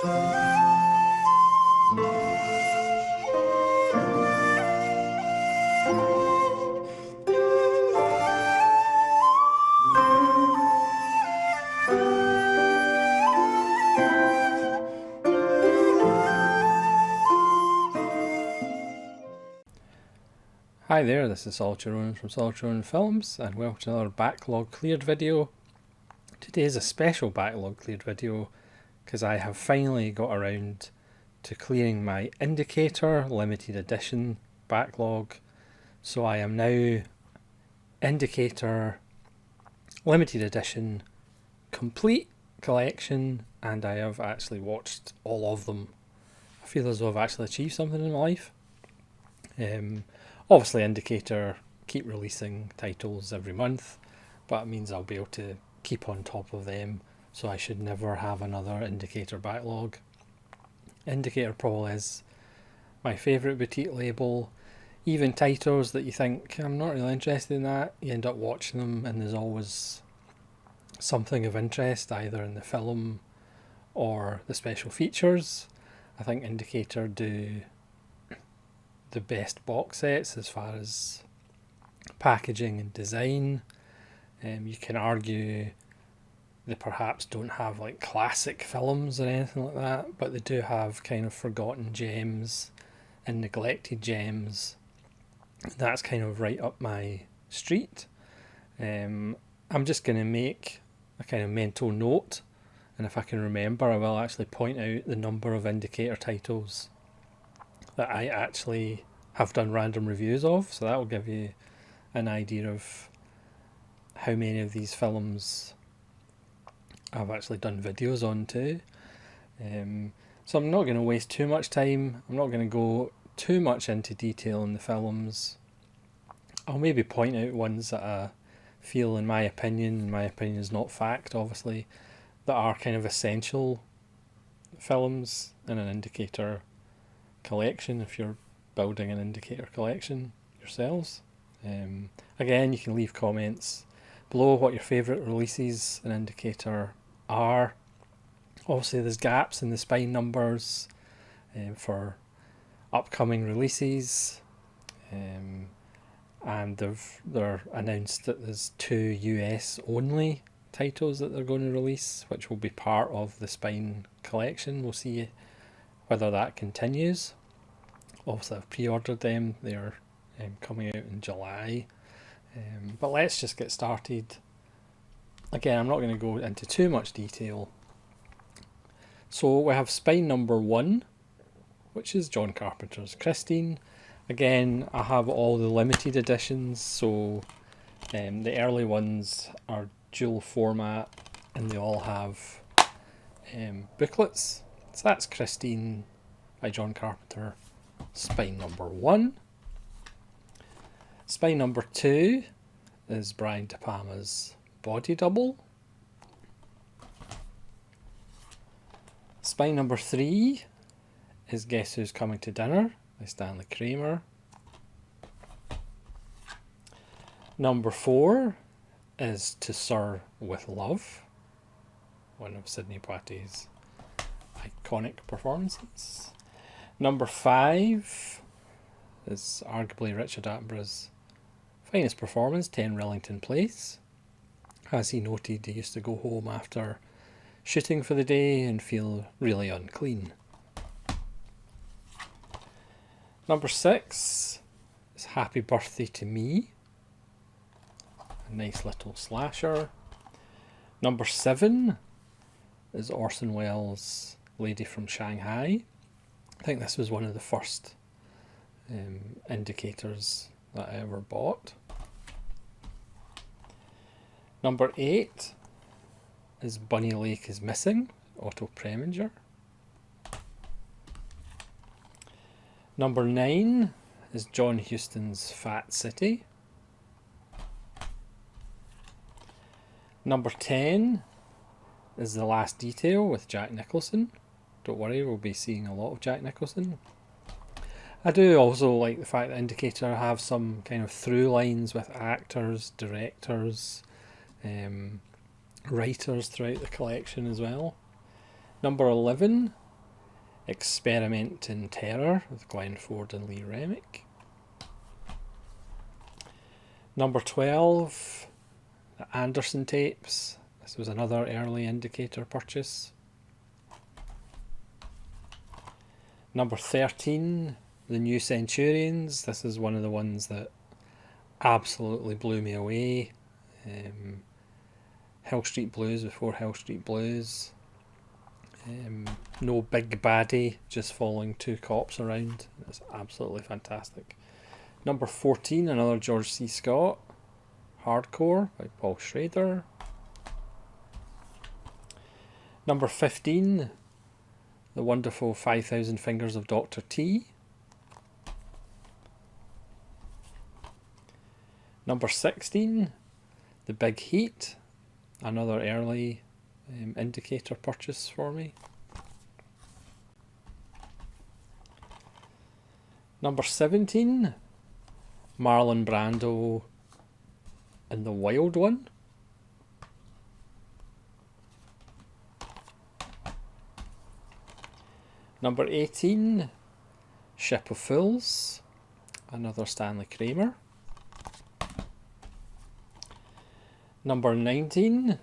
Hi there, this is Solitary Ronan from Solitary Ronan Films, and welcome to another backlog cleared video. Today is a special backlog cleared video because I have finally got around to clearing my Indicator limited edition backlog. So I am now Indicator limited edition complete collection, and I have actually watched all of them. I feel as though I've actually achieved something in my life. Obviously Indicator keep releasing titles every month, but it means I'll be able to keep on top of them, so I should never have another Indicator backlog. Indicator probably is my favourite boutique label. Even titles that you think, I'm not really interested in that, you end up watching them and there's always something of interest, either in the film or the special features. I think Indicator do the best box sets as far as packaging and design. You can argue they perhaps don't have like classic films or anything like that, but they do have kind of forgotten gems and neglected gems. That's kind of right up my street. I'm just going to make a kind of mental note, and if I can remember I will actually point out the number of Indicator titles that I actually have done random reviews of, so that will give you an idea of how many of these films I've actually done videos on too. So I'm not going to waste too much time. I'm not going to go too much into detail in the films. I'll maybe point out ones that I feel, in my opinion is not fact obviously, that are kind of essential films in an Indicator collection if you're building an Indicator collection yourselves. Again, you can leave comments below what your favourite releases in Indicator are. Obviously there's gaps in the spine numbers for upcoming releases, and they're announced that there's 2 US only titles that they're going to release, which will be part of the spine collection. We'll see whether that continues. Obviously I've pre-ordered them, they're coming out in July, but let's just get started. Again, I'm not going to go into too much detail. So we have spine number 1, which is John Carpenter's Christine. Again, I have all the limited editions, so the early ones are dual format and they all have booklets. So that's Christine by John Carpenter, spine number 1. Spine number 2 is Brian De Palma's Body Double. Spine number 3 is Guess Who's Coming to Dinner by Stanley Kramer. Number 4 is To Sir With Love, one of Sidney Poitier's iconic performances. Number 5 is arguably Richard Attenborough's finest performance, 10 Rillington Place. As he noted, he used to go home after shooting for the day and feel really unclean. Number 6 is Happy Birthday to Me, a nice little slasher. Number 7 is Orson Welles' Lady from Shanghai. I think this was one of the first Indicators that I ever bought. Number 8 is Bunny Lake is Missing, Otto Preminger. Number 9 is John Huston's Fat City. Number 10 is The Last Detail with Jack Nicholson. Don't worry, we'll be seeing a lot of Jack Nicholson. I do also like the fact that Indicator have some kind of through lines with actors, directors, writers throughout the collection as well. Number 11 Experiment in Terror with Glenn Ford and Lee Remick. Number 12, the Anderson tapes. This was another early indicator purchase. Number 13, the New Centurions. This is one of the ones that absolutely blew me away. Hill Street Blues before Hill Street Blues. No big baddie, just following two cops around. It's absolutely fantastic. Number 14, another George C. Scott, Hardcore by Paul Schrader. Number 15, the wonderful 5,000 Fingers of Dr. T. Number 16, The Big Heat, another early indicator purchase for me. Number 17, Marlon Brando and The Wild One. Number 18, Ship of Fools, another Stanley Kramer. Number 19,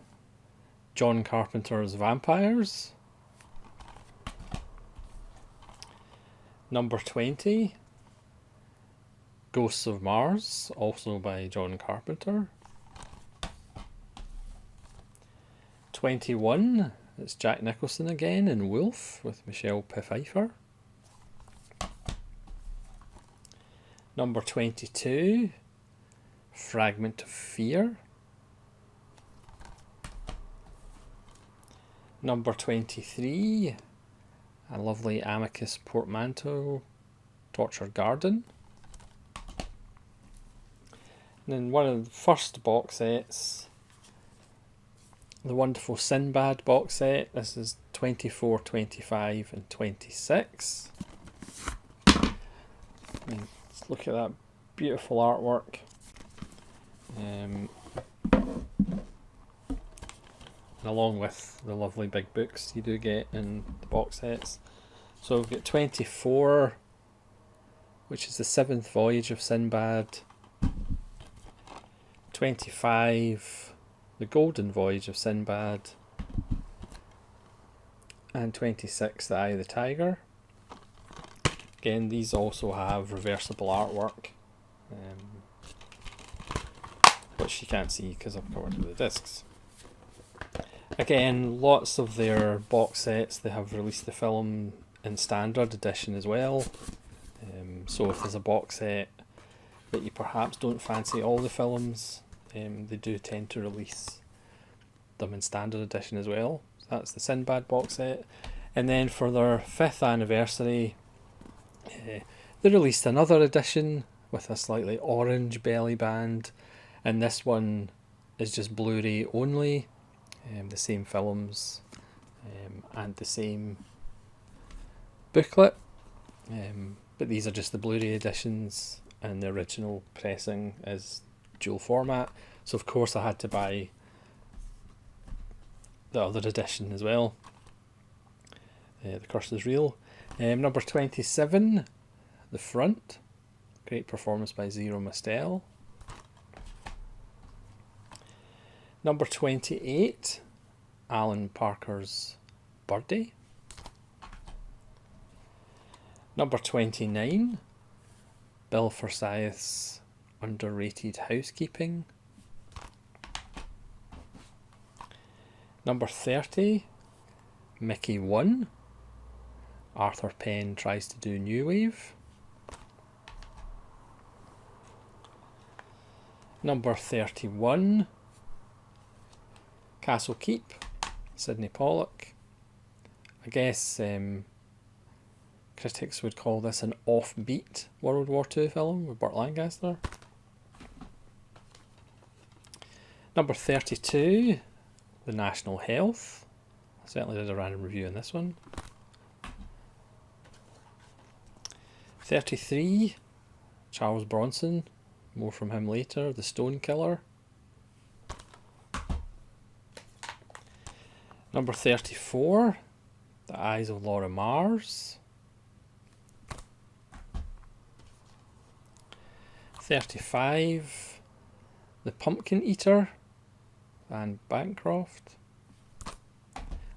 John Carpenter's Vampires. Number 20, Ghosts of Mars, also by John Carpenter. 21, it's Jack Nicholson again in Wolf with Michelle Pfeiffer. Number 22, Fragment of Fear. Number 23, a lovely Amicus portmanteau, Torture Garden. And then one of the first box sets, the wonderful Sinbad box set. This is 24, 25 and 26. And let's look at that beautiful artwork. And along with the lovely big books you do get in the box sets. So we've got 24, which is the 7th voyage of Sinbad. 25, the Golden Voyage of Sinbad. And 26, the Eye of the Tiger. Again, these also have reversible artwork, which you can't see because I've covered with the discs. Again, lots of their box sets, they have released the film in standard edition as well. So if there's a box set that you perhaps don't fancy all the films, they do tend to release them in standard edition as well. So that's the Sinbad box set. And then for their 5th anniversary, they released another edition with a slightly orange belly band, and this one is just Blu-ray only. The same films and the same booklet, but these are just the Blu-ray editions, and the original pressing is dual format, so of course I had to buy the other edition as well. The Curse is Real. Number 27, The Front, great performance by Zero Mostel. Number 28, Alan Parker's Birdie. Number 29, Bill Forsyth's Underrated Housekeeping. Number 30, Mickey 1, Arthur Penn Tries to Do New Wave. Number 31, Castle Keep, Sidney Pollock. I guess critics would call this an offbeat World War II film with Burt Lancaster. Number 32, The National Health. I certainly did a random review on this one. 33, Charles Bronson, more from him later, The Stone Killer. Number 34, The Eyes of Laura Mars. 35. The Pumpkin Eater, Van Bancroft.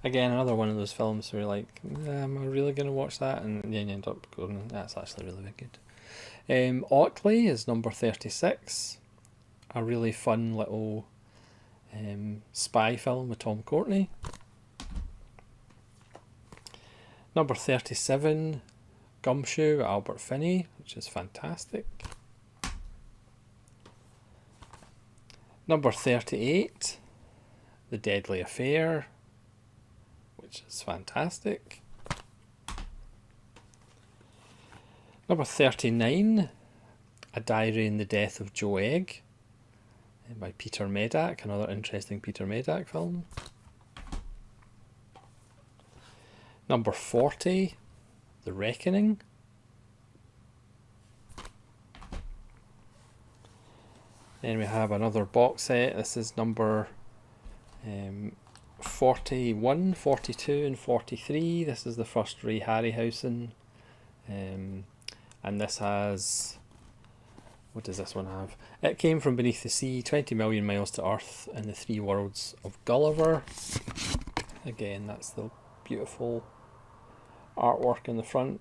Again, another one of those films where you're like, am I really going to watch that? And then you end up going, that's actually really, really good. Oakley is number 36. A really fun little spy film with Tom Courtenay. Number 37, Gumshoe with Albert Finney, which is fantastic. Number 38, The Deadly Affair, which is fantastic. Number 39, A Diary in the Death of Joe Egg, by Peter Medak, another interesting Peter Medak film. Number 40, The Reckoning. Then we have another box set. This is number 41, 42 and 43. This is the first Ray Harryhausen. And this has... what does this one have? It Came from Beneath the Sea, 20 Million Miles to Earth, and the Three Worlds of Gulliver. Again, that's the beautiful artwork in the front.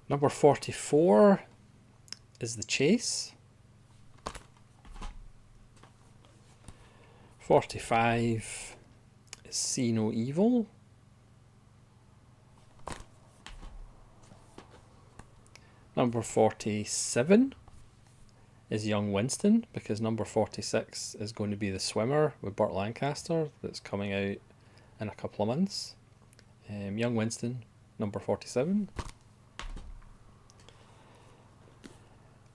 Number 44 is The Chase. 45 is See No Evil. Number 47 is Young Winston, because number 46 is going to be The Swimmer with Burt Lancaster, that's coming out in a couple of months. Young Winston, number 47.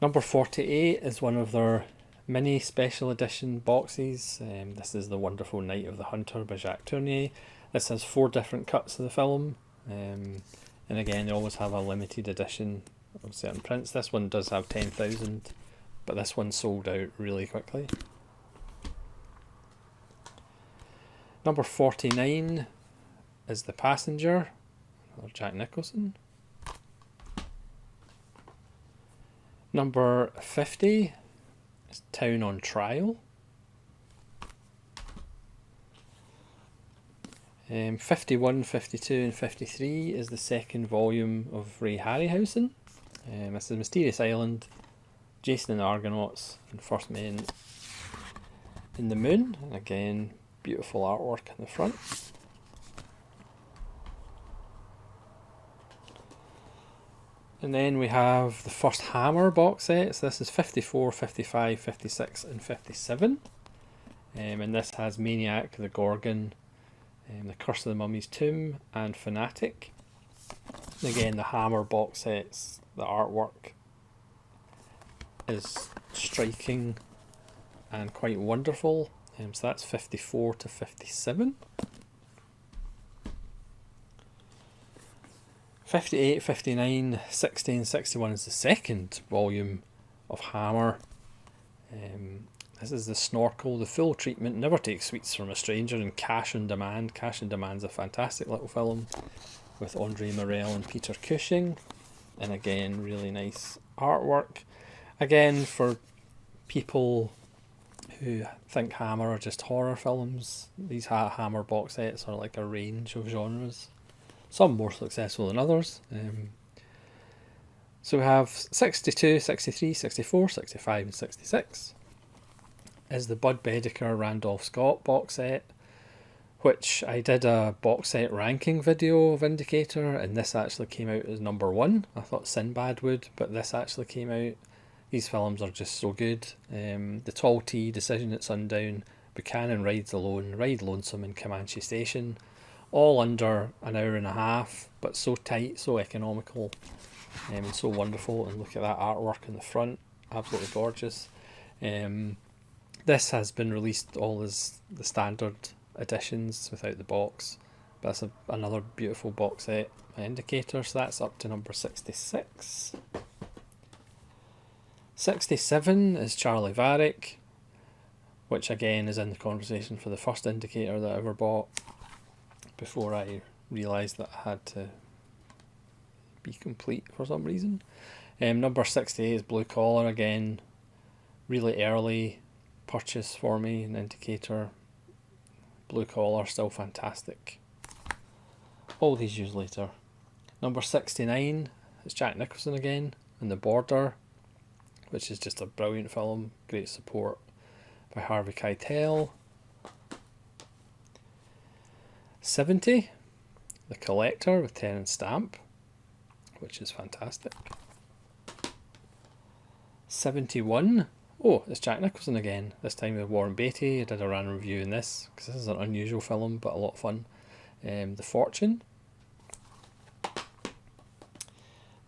Number 48 is one of their mini special edition boxes. This is The Wonderful Night of the Hunter by Jacques Tourneur. This has 4 different cuts of the film, and again they always have a limited edition of certain prints. This one does have 10,000, but this one sold out really quickly. Number 49 is The Passenger, another Jack Nicholson. Number 50 is Town on Trial. 51, 52 and 53 is the second volume of Ray Harryhausen. This is Mysterious Island, Jason and the Argonauts, and First Men in the Moon. And again, beautiful artwork in the front. And then we have the first Hammer box sets. This is 54, 55, 56 and 57. And this has Maniac, The Gorgon, The Curse of the Mummy's Tomb and Fanatic. And again, the Hammer box sets, the artwork is striking and quite wonderful. So that's 54 to 57. 58, 59, 60 and 61 is the second volume of Hammer. This is The Snorkel, The Full Treatment, Never Take Sweets from a Stranger, and Cash on Demand. Cash on Demand's a fantastic little film with Andre Morel and Peter Cushing. And again, really nice artwork. Again, for people who think Hammer are just horror films, these Hammer box sets are like a range of genres. Some more successful than others. So we have 62, 63, 64, 65 and 66. Is the Bud Bedicker Randolph Scott box set, which I did a box set ranking video of Indicator, and this actually came out as number 1. I thought Sinbad would, but this actually came out. These films are just so good. The Tall Tea, Decision at Sundown, Buchanan Rides Alone, Ride Lonesome and Comanche Station. All under an hour and a half, but so tight, so economical, and so wonderful. And look at that artwork in the front, absolutely gorgeous. This has been released all as the standard editions without the box, but that's another beautiful box set by Indicator. So that's up to number 66. 67 is Charlie Varick, which again is in the conversation for the first indicator that I ever bought before I realised that I had to be complete for some reason. Number 68 is Blue Collar, again, really early purchase for me, an indicator. Blue Collar, still fantastic. All these years later. Number 69 is Jack Nicholson again, in The Border, which is just a brilliant film, great support by Harvey Keitel. 70, The Collector with Terence Stamp, which is fantastic. 71, oh, it's Jack Nicholson again, this time with Warren Beatty. I did a random review in this, because this is an unusual film, but a lot of fun. The Fortune.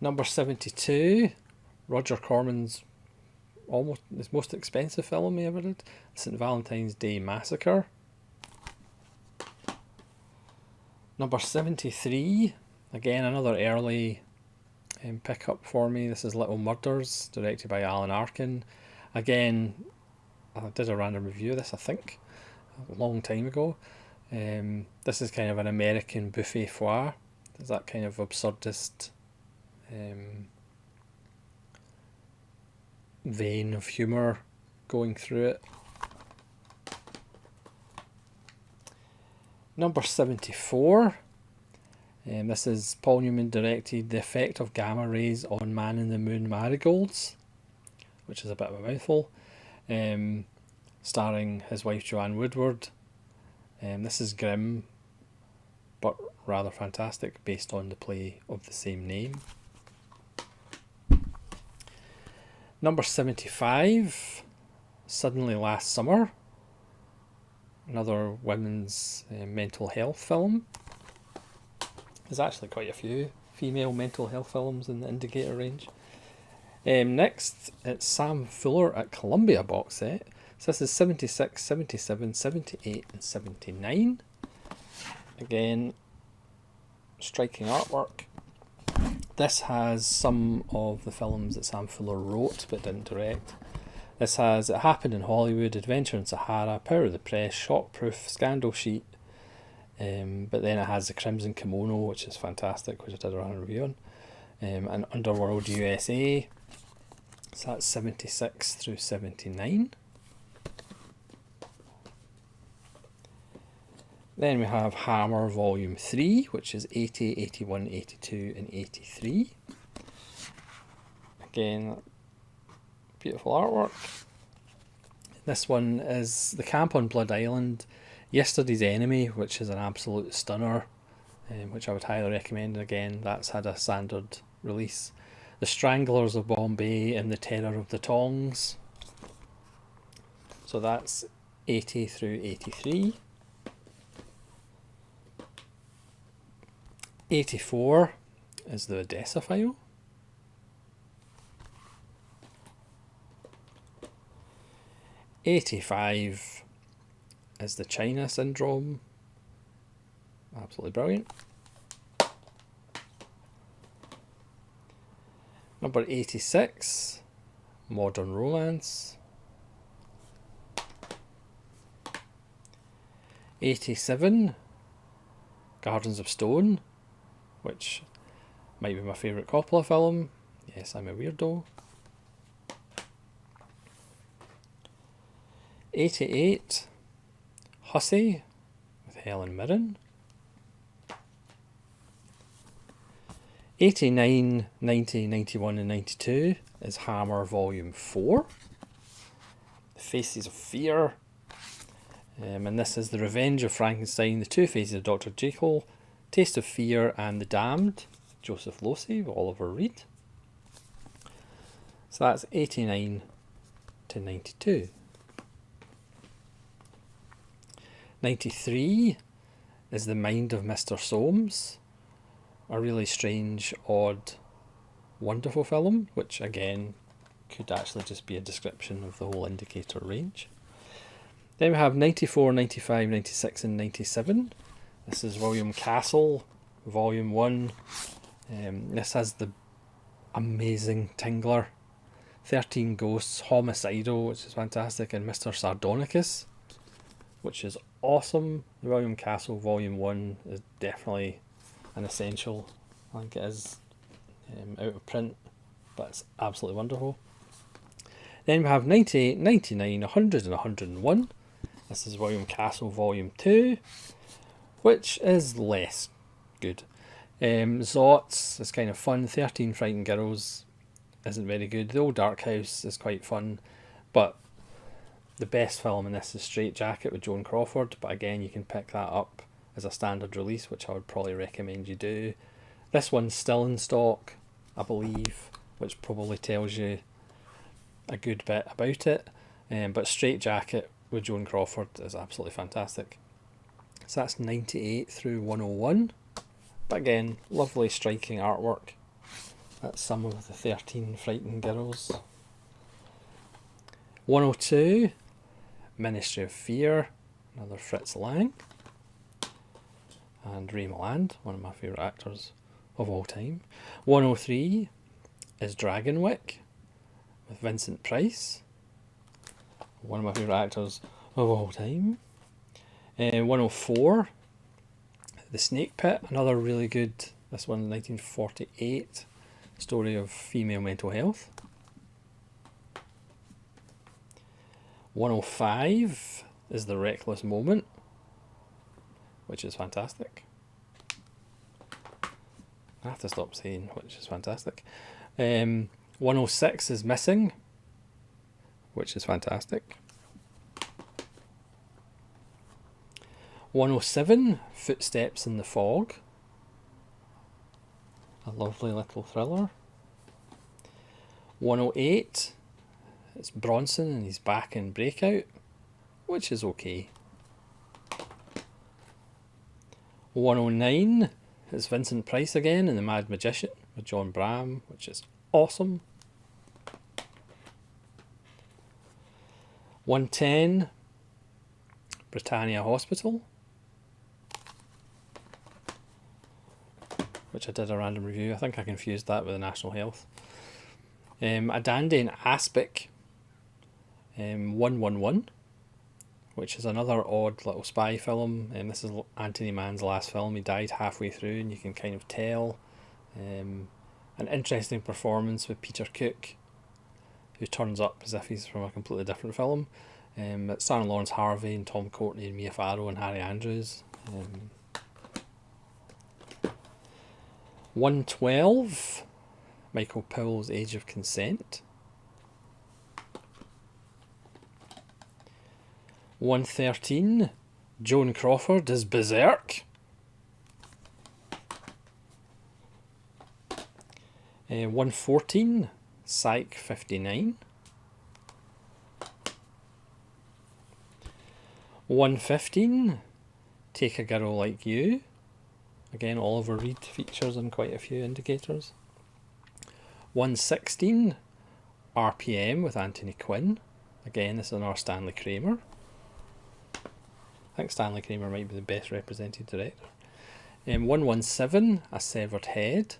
Number 72, Roger Corman's almost his most expensive film he ever did, St. Valentine's Day Massacre. Number 73, again another early pickup for me. This is Little Murders, directed by Alan Arkin. Again, I did a random review of this, I think, a long time ago. This is kind of an American buffet foire. There's that kind of absurdist vein of humour going through it. Number 74, this is Paul Newman directed, The Effect of Gamma Rays on Man in the Moon Marigolds, which is a bit of a mouthful, starring his wife Joanne Woodward. This is grim but rather fantastic, based on the play of the same name. Number 75, Suddenly Last Summer, another women's mental health film. There's actually quite a few female mental health films in the indicator range. Next, it's Sam Fuller at Columbia box set. So this is 76, 77, 78 and 79. Again, striking artwork. This has some of the films that Sam Fuller wrote but didn't direct. This has It Happened in Hollywood, Adventure in Sahara, Power of the Press, Shockproof, Scandal Sheet, but then it has The Crimson Kimono, which is fantastic, which I did a review on, and Underworld USA. So that's 76 through 79. Then we have Hammer Volume 3, which is 80, 81, 82 and 83. Again, beautiful artwork. This one is The Camp on Blood Island, Yesterday's Enemy, which is an absolute stunner, which I would highly recommend. Again, that's had a standard release. The Stranglers of Bombay and The Terror of the Tongs. So that's 80 through 83. 84 is The Odessa File. 85 is The China Syndrome. Absolutely brilliant. Number 86, Modern Romance. 87, Gardens of Stone, which might be my favourite Coppola film. Yes, I'm a weirdo. 88, Hussey with Helen Mirren. 89, 90, 91 and 92 is Hammer Volume 4. The Faces of Fear. And this is The Revenge of Frankenstein, The Two Faces of Dr. Jekyll, Taste of Fear and The Damned, Joseph Losey with Oliver Reed. So that's 89 to 92. 93 is The Mind of Mr. Soames, a really strange, odd, wonderful film, which again could actually just be a description of the whole indicator range. Then we have 94, 95, 96 and 97. This is William Castle, Volume 1. This has the amazing Tingler 13 Ghosts Homicidal, which is fantastic, and Mr. Sardonicus, which is awesome. The William Castle Volume 1 is definitely an essential. I think it is out of print, but it's absolutely wonderful. Then we have 98, 99, 100 and 101. This is William Castle Volume 2, which is less good. Zots is kind of fun. 13 Frightened Girls isn't very good. The Old Dark House is quite fun, but the best film in this is Straight Jacket with Joan Crawford, but again you can pick that up as a standard release, which I would probably recommend you do. This one's still in stock, I believe, which probably tells you a good bit about it, but Straight Jacket with Joan Crawford is absolutely fantastic. So that's 98 through 101, but again, lovely striking artwork. That's some of the 13 Frightened Girls. 102, Ministry of Fear, another Fritz Lang, and Ray Milland, one of my favourite actors of all time. 103 is Dragonwyck with Vincent Price, one of my favourite actors of all time. 104, The Snake Pit, another really good, this one 1948, story of female mental health. 105 is The Reckless Moment, which is fantastic. I have to stop saying which is fantastic. 106 is Missing, which is fantastic. 107, Footsteps in the Fog, a lovely little thriller. 108, it's Bronson and he's back in Breakout, which is okay. 109 is Vincent Price again in The Mad Magician with John Bram, which is awesome. 110, Britannia Hospital, which I did a random review. I think I confused that with the National Health. A Dandy in Aspic, 111, which is another odd little spy film. This is Anthony Mann's last film. He died halfway through, and you can kind of tell. An interesting performance with Peter Cook, who turns up as if he's from a completely different film. It's starring Lawrence Harvey and Tom Courtenay and Mia Farrow and Harry Andrews. 112, Michael Powell's Age of Consent. 113, Joan Crawford is Berserk. 114, Psych 59. 115, Take a Girl Like You. Again, Oliver Reed features in quite a few indicators. 116, RPM with Anthony Quinn. Again, this is another Stanley Kramer. I think Stanley Kramer might be the best represented director. 117, A Severed Head.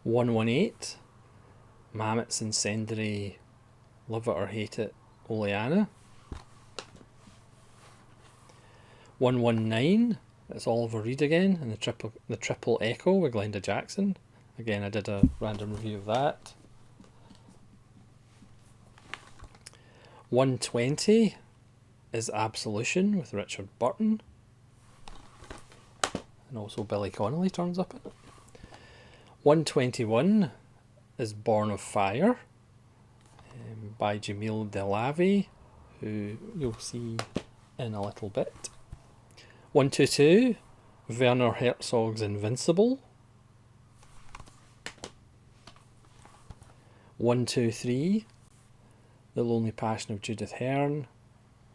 118, Mamet's Incendiary Love It or Hate It, Oleana. 119, it's Oliver Reed again, and the triple Echo with Glenda Jackson. Again, I did a random review of that. 120 is Absolution with Richard Burton, and also Billy Connolly turns up in it. 121 is Born of Fire, by Jamil Delavi, who you'll see in a little bit. 122, Werner Herzog's Invincible. 123, The Lonely Passion of Judith Hearn,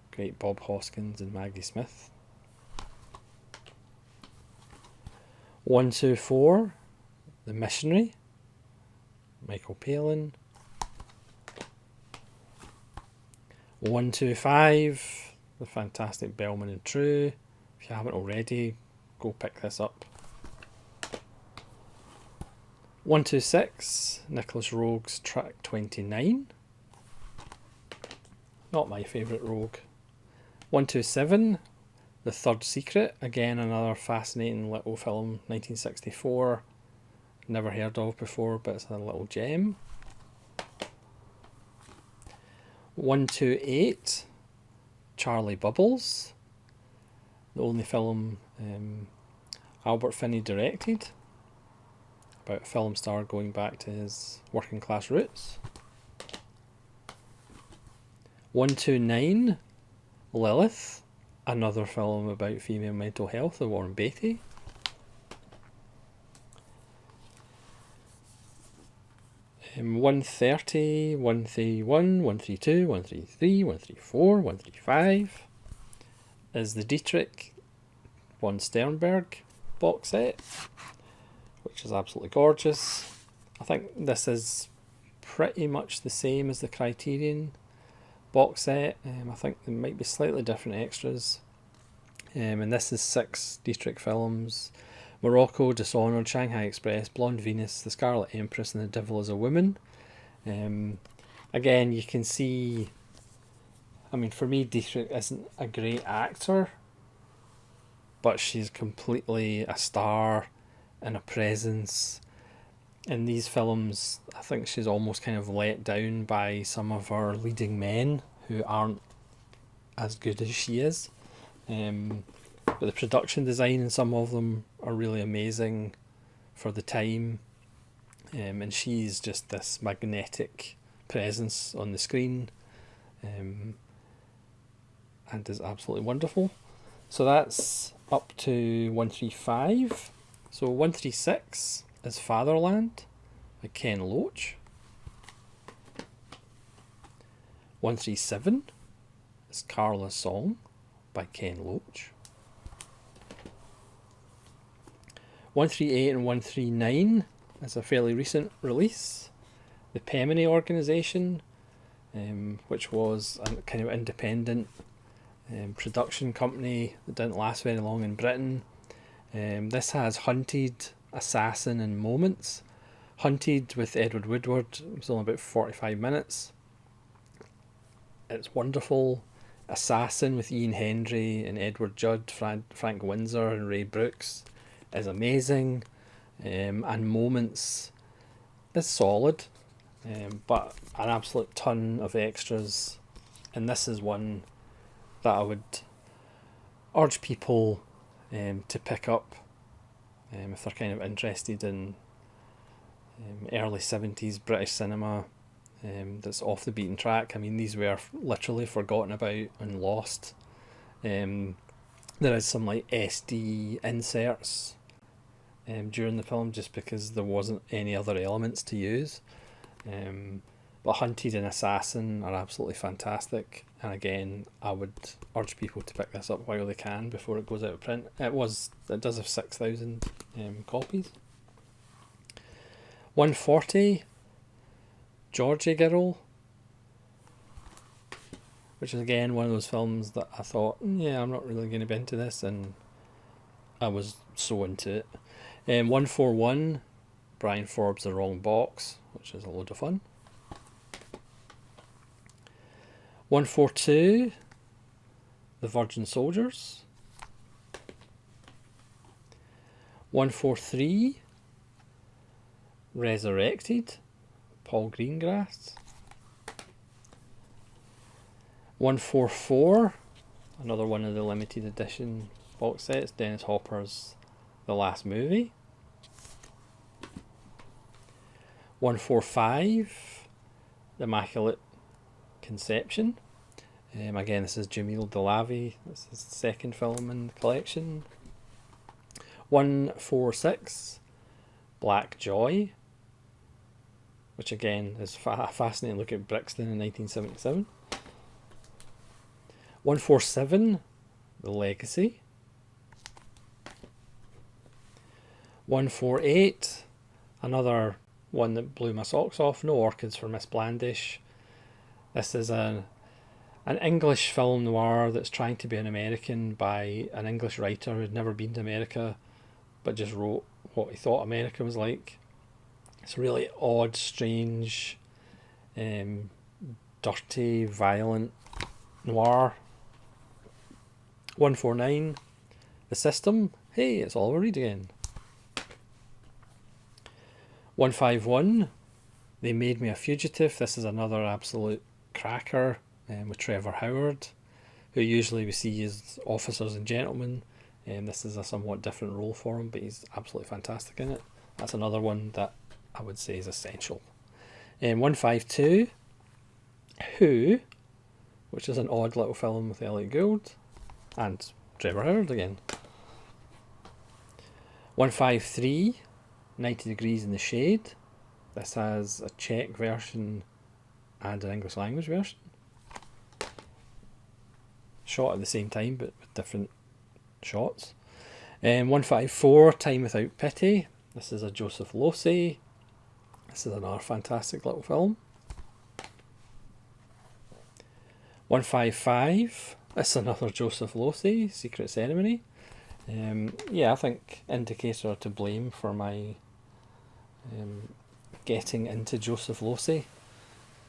great Bob Hoskins and Maggie Smith. 124, The Missionary, Michael Palin. 125, The Fantastic Bellman and True. If you haven't already, go pick this up. 126, Nicholas Roeg's track 29. Not my favourite Roeg. 127, The Third Secret. Again, another fascinating little film, 1964. Never heard of before, but it's a little gem. 128, Charlie Bubbles. The only film Albert Finney directed. About a film star going back to his working class roots. 129, Lilith, another film about female mental health, the Warren Beatty. 130, 131, 132, 133, 134, 135 is the Dietrich von Sternberg box set, which is absolutely gorgeous. I think this is pretty much the same as the Criterion box set. I think there might be slightly different extras. And this is 6 Dietrich films: Morocco, Dishonored, Shanghai Express, Blonde Venus, The Scarlet Empress, and The Devil is a Woman. Again, you can see, I mean, for me, Dietrich isn't a great actor, but she's completely a star and a presence. In these films, I think she's almost kind of let down by some of her leading men who aren't as good as she is. But the production design in some of them are really amazing for the time. And she's just this magnetic presence on the screen. And is absolutely wonderful. So that's up to 135. So 136 is Fatherland by Ken Loach. 137 is Carla's Song by Ken Loach. 138 and 139 is a fairly recent release. The Pemini Organisation, which was a kind of independent production company that didn't last very long in Britain. This has Hunted, Assassin and Moments. Hunted with Edward Woodward, it was only about 45 minutes. It's wonderful. Assassin with Ian Hendry and Edward Judd, Frank Windsor and Ray Brooks is amazing. And Moments is solid, but an absolute ton of extras. And this is one that I would urge people to pick up if they're kind of interested in early 70s British cinema that's off the beaten track. I mean, these were literally forgotten about and lost. There is some like SD inserts during the film just because there wasn't any other elements to use. But Hunted and Assassin are absolutely fantastic, and again, I would urge people to pick this up while they can before it goes out of print. It does have 6,000 copies. 140, Georgie Girl, which is again one of those films that I thought, yeah, I'm not really going to be into this, and I was so into it. 141, Brian Forbes' The Wrong Box, which is a load of fun. 142, The Virgin Soldiers. 143, Resurrected, Paul Greengrass. 144, another one of the limited edition box sets, Dennis Hopper's The Last Movie. 145, The Immaculate Conception. Again, this is Jamil Delavi. This is the second film in the collection. 146, Black Joy, which again is a fascinating look at Brixton in 1977. 147, The Legacy. 148, another one that blew my socks off, No Orchids for Miss Blandish. This is an English film noir that's trying to be an American by an English writer who'd never been to America but just wrote what he thought America was like. It's a really odd, strange, dirty, violent noir. 149, The System. Hey, it's Oliver Reed again. 151, They Made Me a Fugitive. This is another absolute cracker with Trevor Howard, who usually we see as Officers and Gentlemen. This is a somewhat different role for him, but he's absolutely fantastic in it. That's another one that I would say is essential. 152, Who, which is an odd little film with Elliot Gould and Trevor Howard again. 153, 90 Degrees in the Shade. This has a Czech version and an English language version. Shot at the same time but with different shots. 154, Time Without Pity. This is a Joseph Losey. This is another fantastic little film. 155, this is another Joseph Losey, Secret Ceremony. I think Indicator to blame for my getting into Joseph Losey.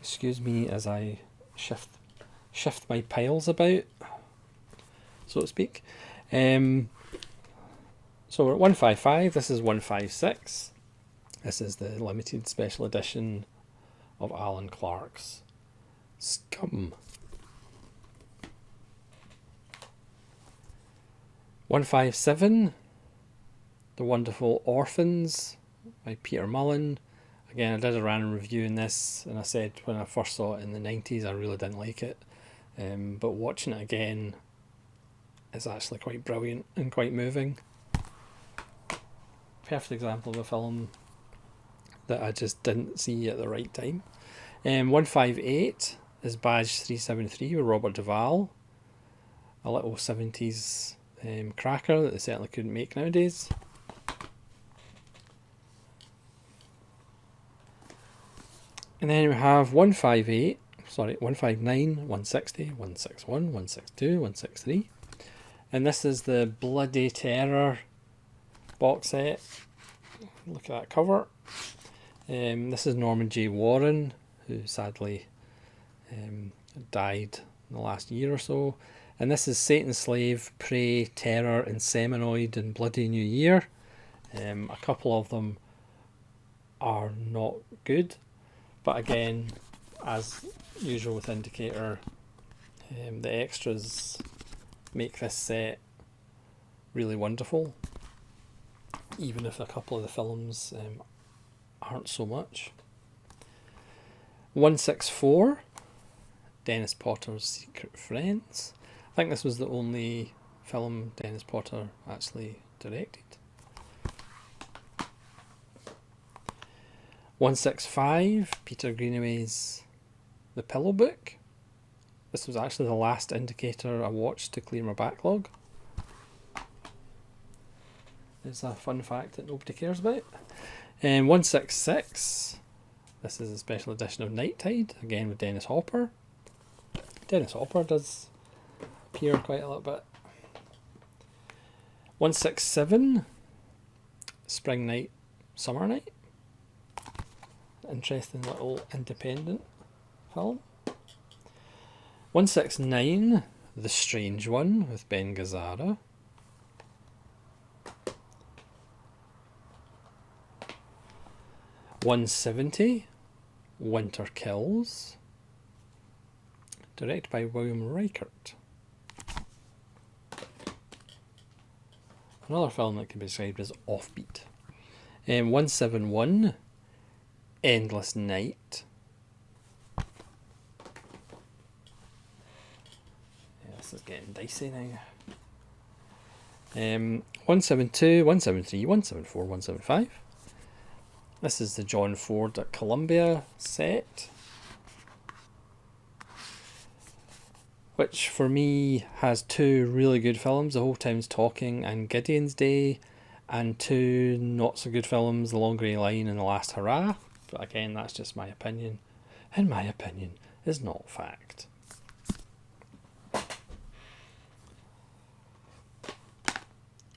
Excuse me as I shift my piles about, so to speak. So we're at 155, this is 156. This is the limited special edition of Alan Clark's Scum. 157, The Wonderful Orphans by Peter Mullen. Again, I did a random review in this, and I said when I first saw it in the 90s I really didn't like it, but watching it again is actually quite brilliant and quite moving. Perfect example of a film that I just didn't see at the right time. 158 is Badge 373 with Robert Duvall. A little 70s cracker that they certainly couldn't make nowadays. And then we have 159, 160, 161, 162, 163. And this is the Bloody Terror box set. Look at that cover. This is Norman J. Warren, who sadly died in the last year or so. And this is Satan's Slave, Prey, Terror, Inseminoid, and Bloody New Year. A couple of them are not good, but again, as usual with Indicator, the extras make this set really wonderful, even if a couple of the films aren't so much. 164, Dennis Potter's Secret Friends. I think this was the only film Dennis Potter actually directed. 165, Peter Greenaway's The Pillow Book. This was actually the last Indicator I watched to clear my backlog. There's a fun fact that nobody cares about. 166, this is a special edition of Night Tide, again with Dennis Hopper. Dennis Hopper does appear quite a little bit. 167, Spring Night, Summer Night. Interesting little independent film. 169, The Strange One with Ben Gazzara. 170, Winter Kills, directed by William Reichert. Another film that can be described as offbeat. 171, Endless Night. Yeah, this is getting dicey now. 172, 173, 174, 175. This is the John Ford at Columbia set, which for me has two really good films, The Whole Town's Talking and Gideon's Day, and two not so good films, The Long Grey Line and The Last Hurrah. But again, that's just my opinion, and my opinion is not fact.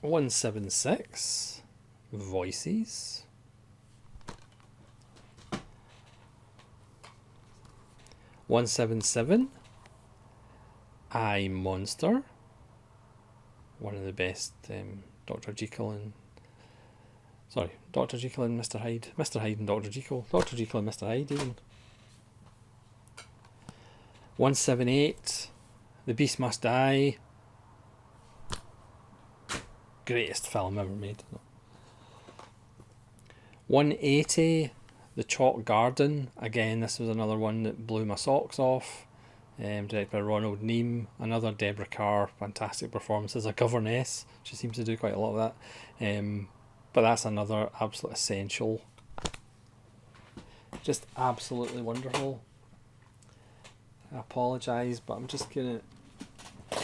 '176, Voices. 177, I Monster, one of the best Dr. Jekyll and Mr. Hyde. Mr. Hyde and Dr. Jekyll. Dr. Jekyll and Mr. Hyde even. 178, The Beast Must Die. Greatest film ever made. 180, The Chalk Garden. Again, this was another one that blew my socks off. Directed by Ronald Neame. Another Deborah Kerr. Fantastic performance as a governess. She seems to do quite a lot of that. But that's another absolute essential. Just absolutely wonderful. I apologise, but I'm just going to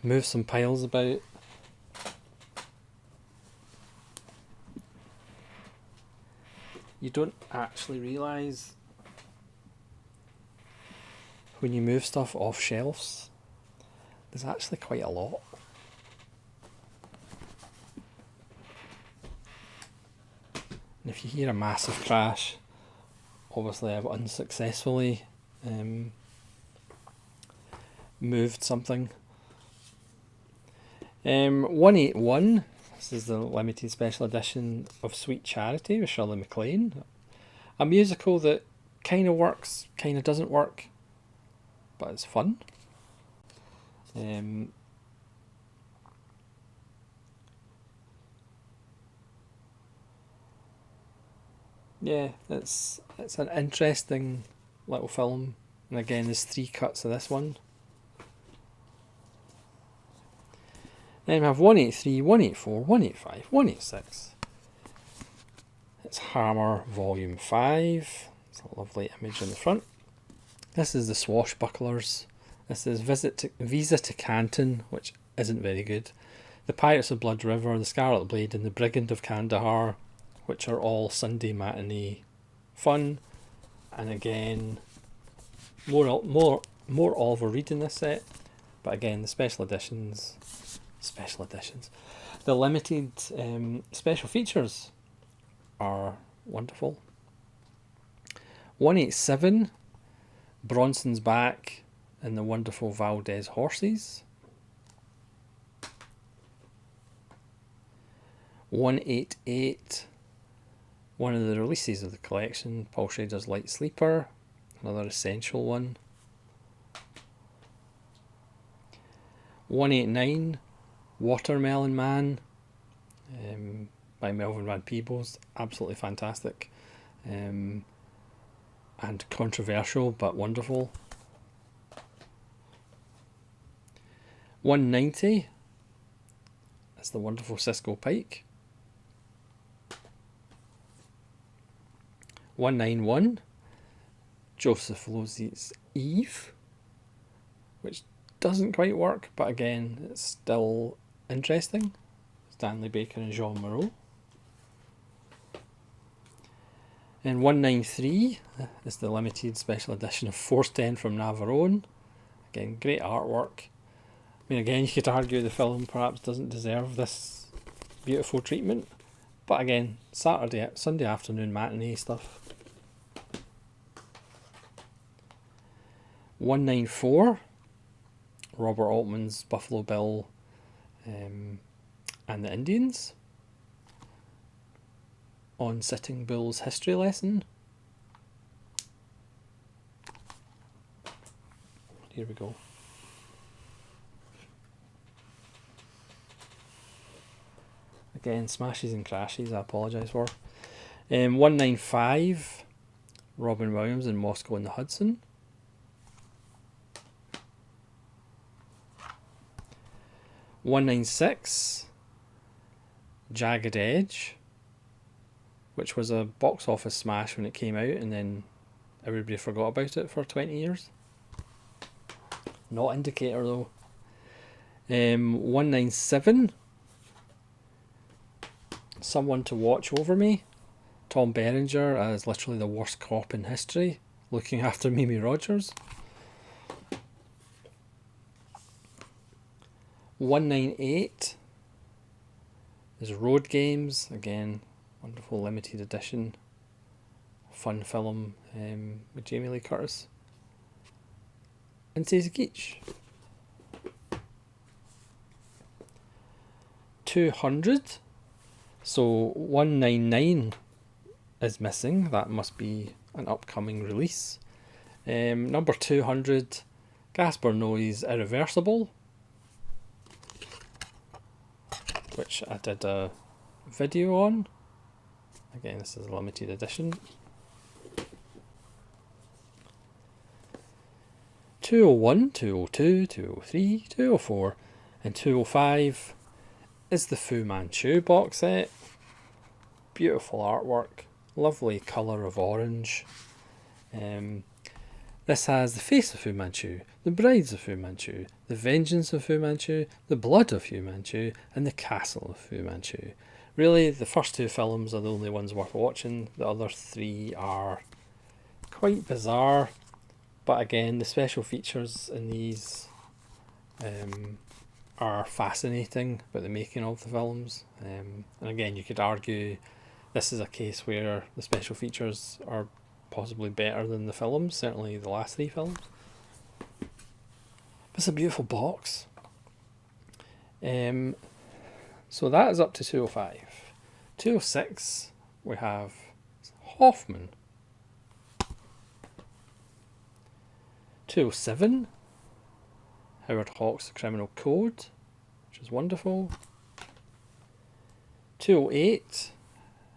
move some piles about. You don't actually realise when you move stuff off shelves, there's actually quite a lot. And if you hear a massive crash, obviously I've unsuccessfully moved something. 181, this is the limited special edition of Sweet Charity with Shirley MacLaine. A musical that kind of works, kind of doesn't work, but it's fun. Yeah, it's an interesting little film, and again there's 3 cuts of this one. Then we have 183, 184, 185, 186. It's Hammer Volume 5. It's a lovely image on the front. This is The Swashbucklers. This is Visa to Canton, which isn't very good. The Pirates of Blood River, The Scarlet Blade, and The Brigand of Kandahar, which are all Sunday matinee fun. And again, more Oliver Reed in this set, but again the special editions, the limited special features are wonderful. 187, Bronson's Back and the Wonderful Valdez Horses. 188, one of the releases of the collection, Paul Schrader's Light Sleeper, another essential one. 189, Watermelon Man, by Melvin Van Peebles, absolutely fantastic, and controversial but wonderful. 190, that's the Wonderful Cisco Pike. 191, Joseph Losey's Eve, which doesn't quite work, but again it's still interesting. Stanley Baker and Jean Moreau. And 193 is the limited special edition of Force 10 from Navarone. Again, great artwork. I mean, again, you could argue the film perhaps doesn't deserve this beautiful treatment, but again, Sunday afternoon matinee stuff. 194, Robert Altman's Buffalo Bill and the Indians, on Sitting Bull's history lesson. Here we go. Again, smashes and crashes, I apologise for. 195, Robin Williams in Moscow and the Hudson. 196, Jagged Edge, which was a box office smash when it came out and then everybody forgot about it for 20 years. Not Indicator though. 197, Someone to Watch Over Me, Tom Berenger as literally the worst cop in history, looking after Mimi Rogers. 198 is Road Games, again, wonderful limited edition fun film with Jamie Lee Curtis and Stacey Keach. 200. So 199 is missing. That must be an upcoming release. Number 200, Gaspar Noé's Irreversible, which I did a video on. Again, this is a limited edition. 201, 202, 203, 204 and 205 is the Fu Manchu box set. Beautiful artwork, lovely colour of orange. This has the face of Fu Manchu, the brides of Fu Manchu, the vengeance of Fu Manchu, the blood of Fu Manchu, and the castle of Fu Manchu. Really, the first two films are the only ones worth watching. The other three are quite bizarre, but again, the special features in these are fascinating about the making of the films. And again, you could argue this is a case where the special features are possibly better than the films, certainly the last three films. But it's a beautiful box. So that is up to 205. 206 we have Hoffman. 207 Howard Hawks' Criminal Code, which is wonderful. 208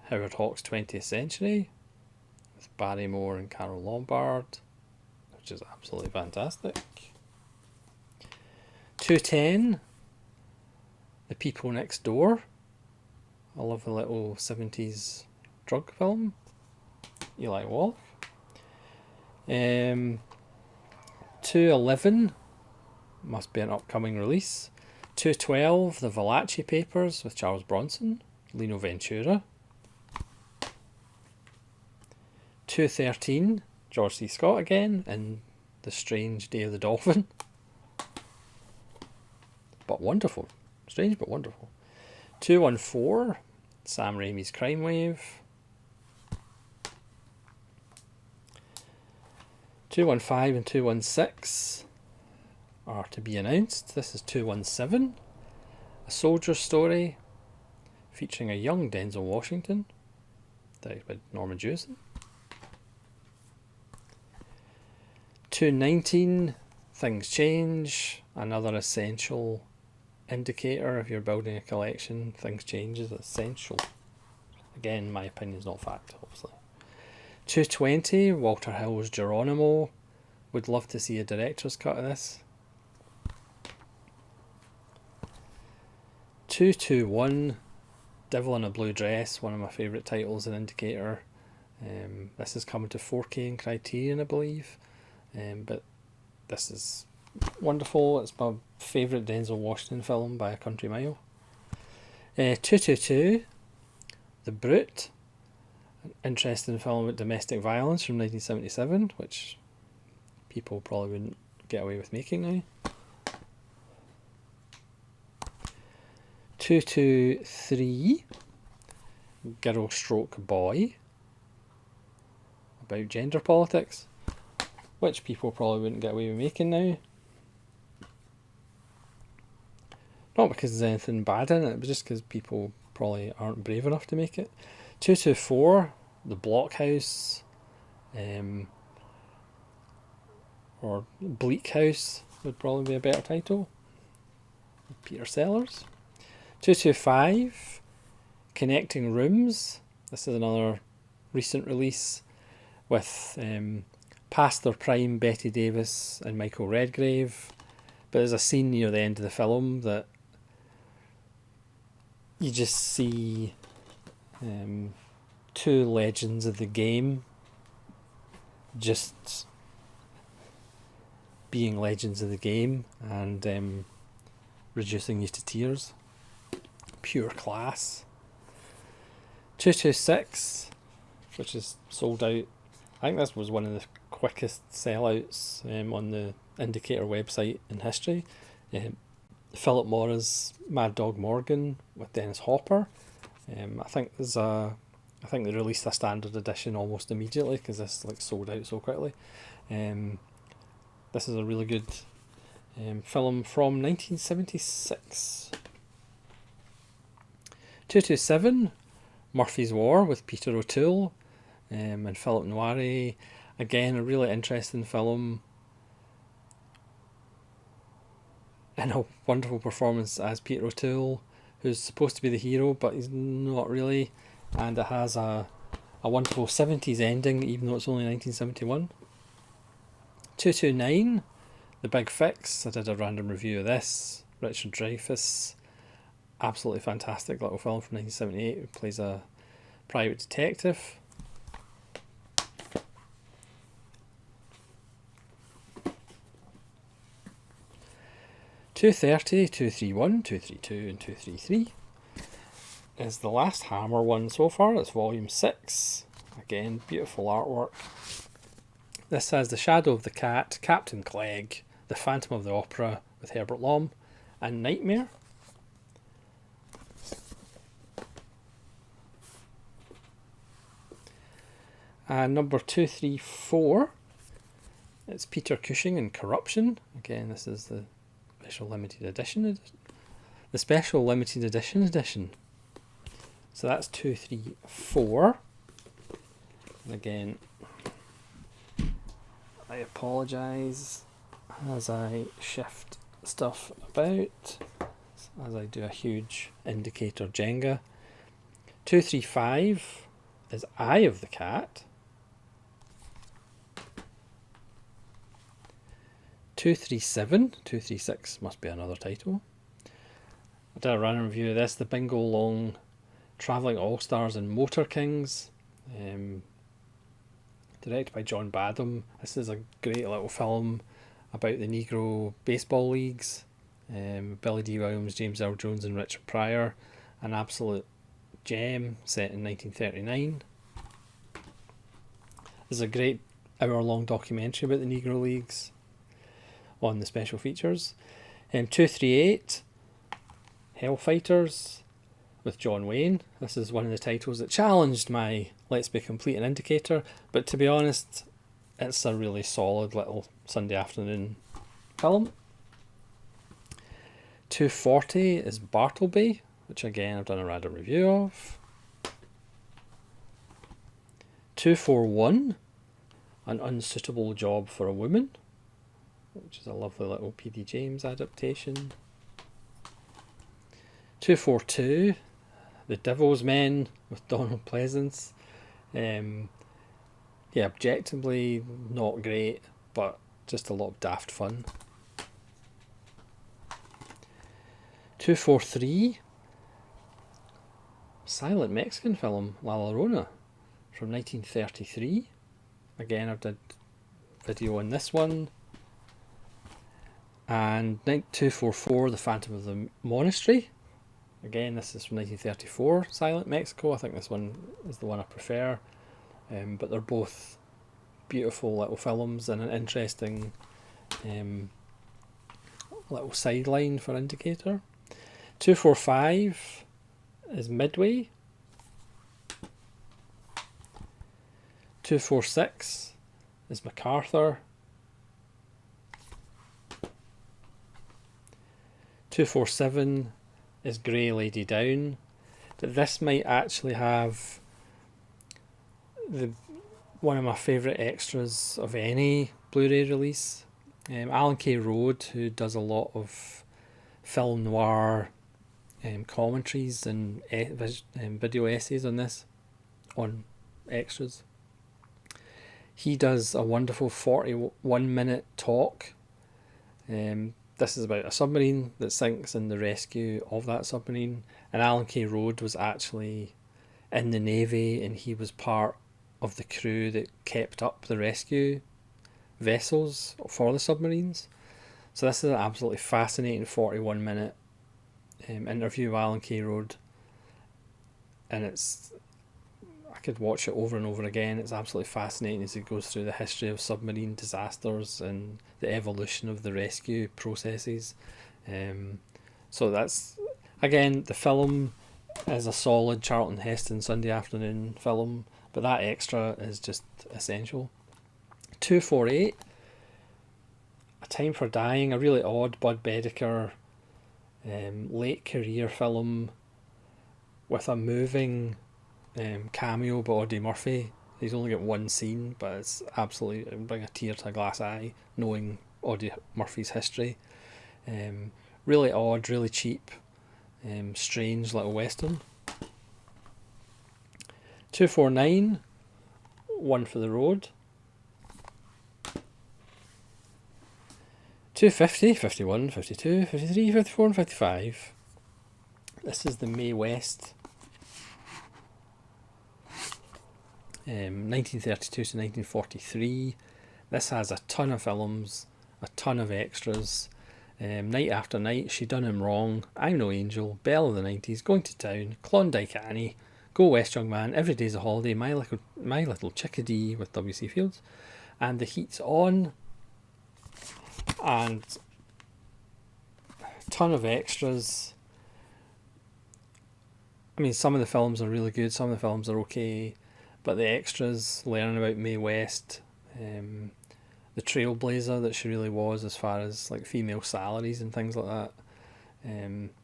Howard Hawks' 20th Century with Barrymore and Carol Lombard, which is absolutely fantastic. 210 The People Next Door. I love the little 70s drug film. Eli Wallach. 211 must be an upcoming release. 212 The Valachi Papers with Charles Bronson, Lino Ventura. 213 George C. Scott again in The Strange Day of the Dolphin. But wonderful. Strange but wonderful. 214 Sam Raimi's Crime Wave. 215 and 216 are to be announced. This is 217, A Soldier's Story, featuring a young Denzel Washington, directed by Norman Jewison. 219, Things Change, another essential indicator if you're building a collection. Things Change is essential. Again, my opinion is not fact, obviously. 220, Walter Hill's Geronimo. Would love to see a director's cut of this. 221, Devil in a Blue Dress, one of my favourite titles in Indicator. This is coming to 4K in Criterion, I believe. But this is wonderful. It's my favourite Denzel Washington film by a country mile. 222, The Brute, an interesting film about domestic violence from 1977, which people probably wouldn't get away with making now. 223, Girl Stroke Boy, about gender politics, which people probably wouldn't get away with making now. Not because there's anything bad in it, but just because people probably aren't brave enough to make it. 224, The Blockhouse, or Bleak House would probably be a better title. Peter Sellers. 225, Connecting Rooms. This is another recent release with past their prime Betty Davis and Michael Redgrave. But there's a scene near the end of the film that you just see two legends of the game just being legends of the game and reducing you to tears. Pure class. 226, which is sold out. I think this was one of the quickest sellouts on the Indicator website in history. Philip Morris' Mad Dog Morgan with Dennis Hopper. I think there's a I think they released a standard edition almost immediately because this like sold out so quickly. This is a really good film from 1976. 227, Murphy's War with Peter O'Toole and Philip Noiret. Again, a really interesting film. And a wonderful performance as Peter O'Toole, who's supposed to be the hero, but he's not really. And it has a wonderful 70s ending, even though it's only 1971. 229, The Big Fix. I did a random review of this. Richard Dreyfuss, absolutely fantastic little film from 1978, who plays a private detective. .230, 231, 232 and 233 is the last Hammer one so far. It's volume 6. Again, beautiful artwork. This has The Shadow of the Cat, Captain Clegg, The Phantom of the Opera with Herbert Lom, and Nightmare. And number 234, it's Peter Cushing and Corruption. Again, this is the special limited edition. The special limited edition. So that's 234. And again, I apologise as I shift stuff about, as I do a huge indicator Jenga. 235 is Eye of the Cat. 237, 236 must be another title. I did a random review of this, The Bingo Long Travelling All-Stars and Motor Kings, directed by John Badham. This is a great little film about the Negro baseball leagues. Billy D. Williams, James Earl Jones and Richard Pryor. An absolute gem set in 1939. There's a great hour-long documentary about the Negro leagues on the special features. 238, Hellfighters with John Wayne. This is one of the titles that challenged my Let's Be Complete and Indicator, but to be honest, it's a really solid little Sunday afternoon film. 240 is Bartleby, which again I've done a random review of. 241, An Unsuitable Job for a Woman, which is a lovely little P.D. James adaptation. 242, The Devil's Men with Donald Pleasance. Yeah, objectively not great, but just a lot of daft fun. 243, silent Mexican film La Llorona from 1933. Again, I've did video on this one. And 244, The Phantom of the Monastery. Again, this is from 1934, silent Mexico. I think this one is the one I prefer. But they're both beautiful little films and an interesting little sideline for Indicator. 245 is Midway. 246 is MacArthur. 247 is Grey Lady Down. But this might actually have one of my favourite extras of any Blu-ray release. Alan K. Road, who does a lot of film noir commentaries and video essays on this, on extras. He does a wonderful 41-minute talk. This is about a submarine that sinks and the rescue of that submarine. And Alan K. Road was actually in the Navy, and he was part of the crew that kept up the rescue vessels for the submarines. So this is an absolutely fascinating 41-minute interview with Alan K. Road, and I could watch it over and over again. It's absolutely fascinating as he goes through the history of submarine disasters and the evolution of the rescue processes. So that's, again, the film is a solid Charlton Heston Sunday afternoon film, but that extra is just essential. 248, A Time for Dying, a really odd Bud Bedicker late career film with a moving cameo by Audie Murphy. He's only got one scene, but it's absolutely, it'll bring a tear to a glass eye knowing Audie Murphy's history. Really odd, really cheap, strange little western. 249, One for the Road. 250, 51, 52, 53, 54 and 55. This is the Mae West. 1932 to 1943. This has a ton of films, a ton of extras. Night After Night, She Done Him Wrong, I'm No Angel, Belle of the 90s, Going to Town, Klondike Annie, Go West Young Man, Every Day's a Holiday, My Little Chickadee with W.C. Fields, and The Heat's On, and a ton of extras. I mean, some of the films are really good, some of the films are okay, but the extras, learning about Mae West, the trailblazer that she really was as far as like female salaries and things like that.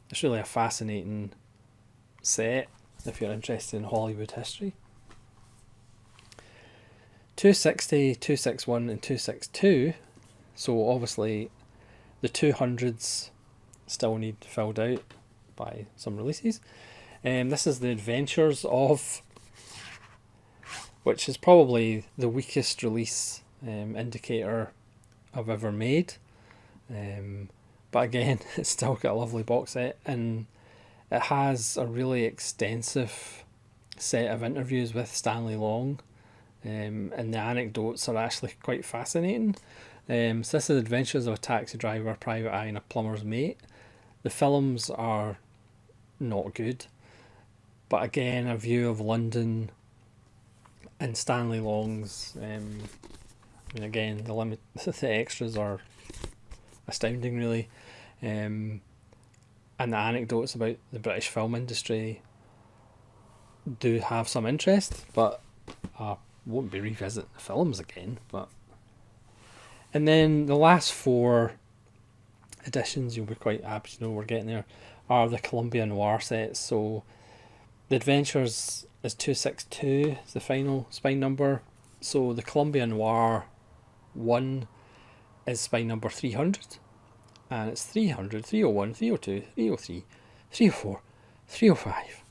It's really a fascinating set if you're interested in Hollywood history. 260, 261 and 262. So obviously the 200s still need filled out by some releases. This is The Adventures of, which is probably the weakest release indicator I've ever made. But again, it's still got a lovely box set, and it has a really extensive set of interviews with Stanley Long, and the anecdotes are actually quite fascinating. So this is Adventures of a Taxi Driver, Private Eye and a Plumber's Mate. The films are not good, but again, a view of London and Stanley Long's I mean, again, the extras are astounding, really, and the anecdotes about the British film industry do have some interest, but I won't be revisiting the films again. And then the last four editions, you'll be quite happy to know we're getting there, are the Columbia Noir sets. So The Adventures is 262, is the final spine number. So the Columbia Noir 1 is spine number 300, and it's 300, 301, 302, 303, 304, 305.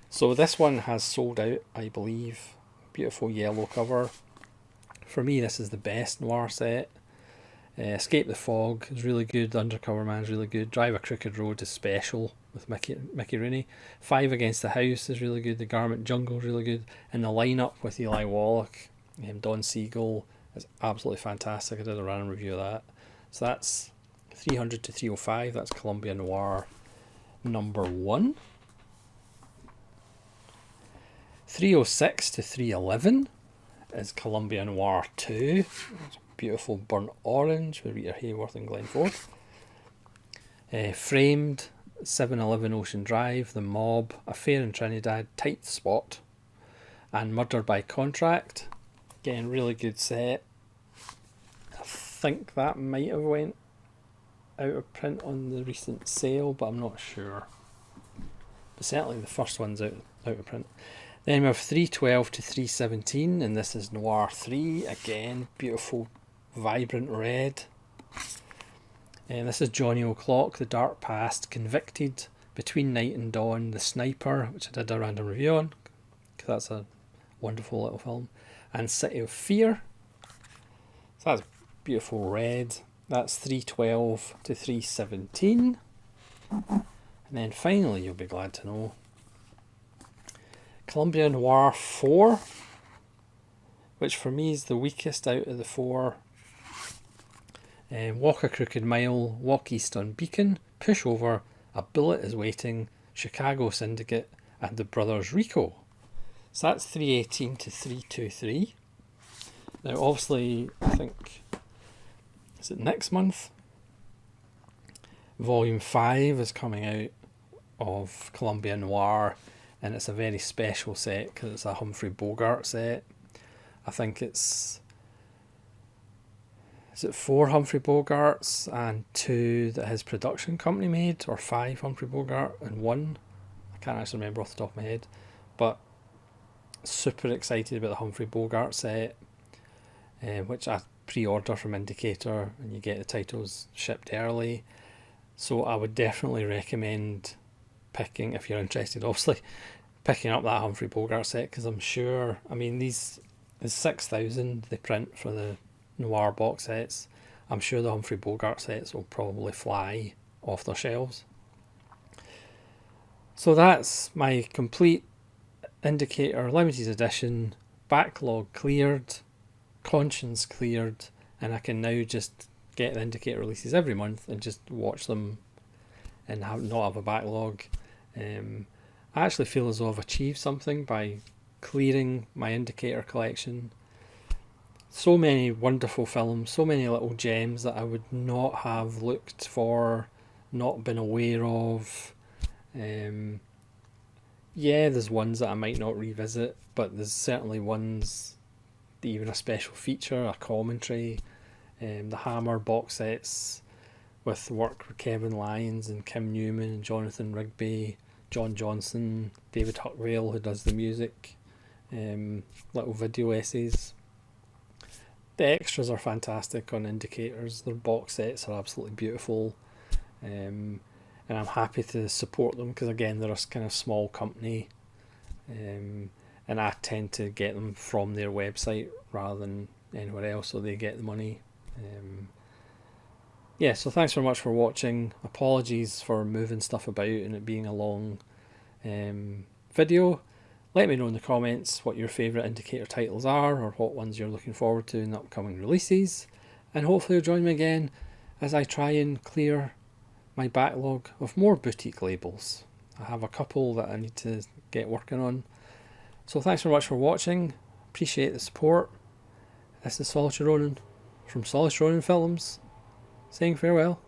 So this one has sold out, I believe. Beautiful yellow cover. For me, this is the best noir set. Escape the Fog is really good. The Undercover Man is really good. Drive a Crooked Road is special with Mickey Rooney. Five Against the House is really good. The Garment Jungle is really good. And the lineup with Eli Wallach, Don Siegel is absolutely fantastic. I did a random review of that. So that's 300 to 305. That's Columbia Noir number 1. 306 to 311 is Columbia Noir 2. It's beautiful burnt orange with Rita Hayworth and Glenn Ford. Framed, 711 Ocean Drive, The Mob, Affair in Trinidad, Tight Spot, and Murder by Contract. Again, really good set. I think that might have went out of print on the recent sale, but I'm not sure. But certainly the first one's out of print. Then we have 312 to 317, and this is Noir 3. Again, beautiful, vibrant red. And this is Johnny O'Clock, The Dark Past, Convicted, Between Night and Dawn, The Sniper, which I did a random review on, because that's a wonderful little film, and City of Fear. So that's beautiful red. That's 312 to 317. And then finally, you'll be glad to know, Columbia Noir 4, which for me is the weakest out of the four. Walk a Crooked Mile, Walk East on Beacon, Push Over, A Bullet is Waiting, Chicago Syndicate, and The Brothers Rico. So that's 318 to 323. Now obviously, I think, is it next month? Volume 5 is coming out of Columbia Noir, and it's a very special set because it's a Humphrey Bogart set. I think is it 4 Humphrey Bogarts and 2 that his production company made, or 5 Humphrey Bogart and 1? I can't actually remember off the top of my head, but super excited about the Humphrey Bogart set, which I pre-order from Indicator, and you get the titles shipped early. So I would definitely recommend picking, if you're interested obviously, picking up that Humphrey Bogart set, because I'm sure, I mean, these is 6,000 they print for the Noir box sets. I'm sure the Humphrey Bogart sets will probably fly off their shelves. So that's my complete Indicator limited edition, backlog cleared, conscience cleared, and I can now just get the Indicator releases every month and just watch them and not have a backlog. I actually feel as though I've achieved something by clearing my Indicator collection. So many wonderful films, so many little gems that I would not have looked for, not been aware of. Yeah, there's ones that I might not revisit, but there's certainly ones, even a special feature, a commentary, the Hammer box sets with work with Kevin Lyons and Kim Newman and Jonathan Rigby, John Johnson, David Huckvale who does the music, little video essays. The extras are fantastic on Indicators. Their box sets are absolutely beautiful, and I'm happy to support them because again they're a kind of small company, and I tend to get them from their website rather than anywhere else, so they get the money. Yeah, so thanks very much for watching. Apologies for moving stuff about and it being a long video. Let me know in the comments what your favourite Indicator titles are, or what ones you're looking forward to in upcoming releases, and hopefully you'll join me again as I try and clear my backlog of more boutique labels. I have a couple that I need to get working on. So thanks very much for watching, appreciate the support. This is Solitary Ronin from Solitary Ronin Films, saying farewell.